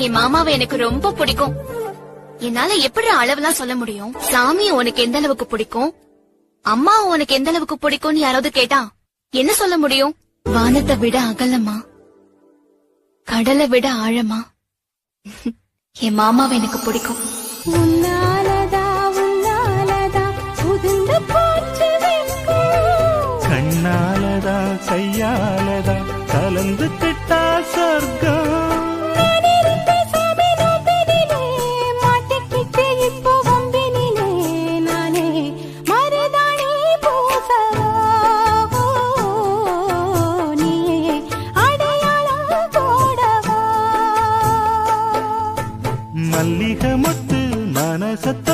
என் மாமாவை எனக்கு ரொம்ப பிடிக்கும். என்னால எப்படி அளவுலாம் சொல்ல முடியும்? சாமி உனக்கு எந்த அளவுக்கு பிடிக்கும், அம்மா உனக்கு எந்த அளவுக்கு பிடிக்கும்னு யாராவது கேட்டா என்ன சொல்ல முடியும்? வானத்தை விட அகலமா, கடலை விட ஆழமா என் மாமாவை எனக்கு பிடிக்கும். கண்ணாலதா கையாலதா கலந்து கிட்டா சொர்க்கம். மல்லிகை மொட்டு மனசத்த